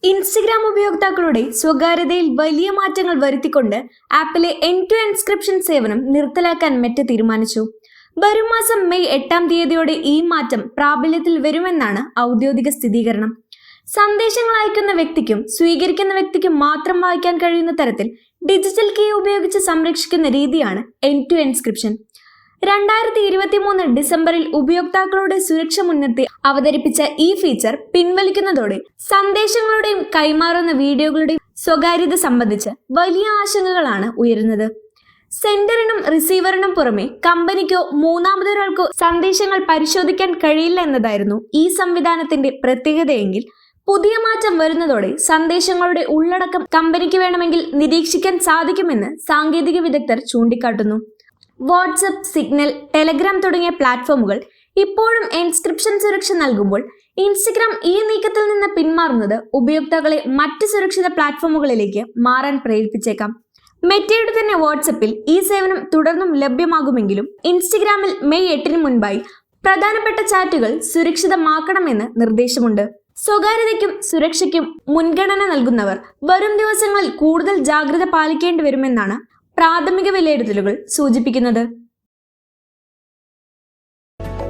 Instagram ഉപയോക്താക്കളുടെ സ്വകാര്യതയിൽ വലിയ മാറ്റങ്ങൾ വരുത്തിക്കൊണ്ട് ആപ്പിലെ എൻഡ് ടു എൻസ്ക്രിപ്ഷൻ സേവനം നിർത്തലാക്കാൻ മെറ്റ തീരുമാനിച്ചു. വരും മാസം മെയ് 8-ാം തീയതിയോടെ ഈ മാറ്റം പ്രാബല്യത്തിൽ വരുമെന്നാണ് ഔദ്യോഗിക സ്ഥിരീകരണം. സന്ദേശങ്ങൾ അയക്കുന്ന വ്യക്തിക്കും സ്വീകരിക്കുന്ന വ്യക്തിക്കും മാത്രം വായിക്കാൻ കഴിയുന്ന തരത്തിൽ ഡിജിറ്റൽ കീ ഉപയോഗിച്ച് സംരക്ഷിക്കുന്ന രീതിയാണ് എൻഡ് ടു എൻസ്ക്രിപ്ഷൻ. 2023 ഡിസംബറിൽ ഉപയോക്താക്കളുടെ സുരക്ഷ മുൻനിർത്തി അവതരിപ്പിച്ച ഈ ഫീച്ചർ പിൻവലിക്കുന്നതോടെ സന്ദേശങ്ങളുടെയും കൈമാറുന്ന വീഡിയോകളുടെയും സ്വകാര്യത സംബന്ധിച്ച് വലിയ ആശങ്കകളാണ് ഉയരുന്നത്. സെൻഡറിനും റിസീവറിനും പുറമെ കമ്പനിക്കോ മൂന്നാമതൊരാൾക്കോ സന്ദേശങ്ങൾ പരിശോധിക്കാൻ കഴിയില്ല എന്നതായിരുന്നു ഈ സംവിധാനത്തിന്റെ പ്രത്യേകതയെങ്കിൽ പുതിയ മാറ്റം വരുന്നതോടെ സന്ദേശങ്ങളുടെ ഉള്ളടക്കം കമ്പനിക്ക് വേണമെങ്കിൽ നിരീക്ഷിക്കാൻ സാധിക്കുമെന്ന് സാങ്കേതിക വിദഗ്ധർ ചൂണ്ടിക്കാട്ടുന്നു. വാട്സ്ആപ്പ്, സിഗ്നൽ, ടെലഗ്രാം തുടങ്ങിയ പ്ലാറ്റ്ഫോമുകൾ ഇപ്പോഴും എൻസ്ക്രിപ്ഷൻ സുരക്ഷ നൽകുമ്പോൾ ഇൻസ്റ്റഗ്രാം ഈ നീക്കത്തിൽ നിന്ന് പിന്മാറുന്നത് ഉപയോക്താക്കളെ മറ്റ് സുരക്ഷിത പ്ലാറ്റ്ഫോമുകളിലേക്ക് മാറാൻ പ്രേരിപ്പിച്ചേക്കാം. മെറ്റയുടെ തന്നെ വാട്സ്ആപ്പിൽ ഈ സേവനം തുടർന്നും ലഭ്യമാകുമെങ്കിലും ഇൻസ്റ്റഗ്രാമിൽ മെയ് 8-ന് മുൻപായി പ്രധാനപ്പെട്ട ചാറ്റുകൾ സുരക്ഷിതമാക്കണമെന്ന് നിർദ്ദേശമുണ്ട്. സ്വകാര്യതയ്ക്കും സുരക്ഷയ്ക്കും മുൻഗണന നൽകുന്നവർ വരും ദിവസങ്ങളിൽ കൂടുതൽ ജാഗ്രത പാലിക്കേണ്ടി വരുമെന്നാണ് പ്രാഥമിക വിലയിരുത്തലുകൾ സൂചിപ്പിക്കുന്നത്.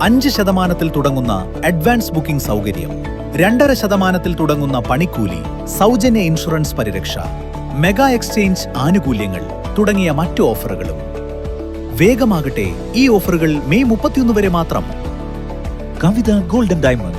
5% തുടങ്ങുന്ന അഡ്വാൻസ് ബുക്കിംഗ് സൗകര്യം, 2.5% തുടങ്ങുന്ന പണിക്കൂലി, സൗജന്യ ഇൻഷുറൻസ് പരിരക്ഷ, മെഗാ എക്സ്ചേഞ്ച് ആനുകൂല്യങ്ങൾ തുടങ്ങിയ മറ്റു ഓഫറുകളും. വേഗമാകട്ടെ, ഈ ഓഫറുകൾ മെയ് 31 വരെ മാത്രം. കവിത ഗോൾഡൻ ഡയമണ്ട്.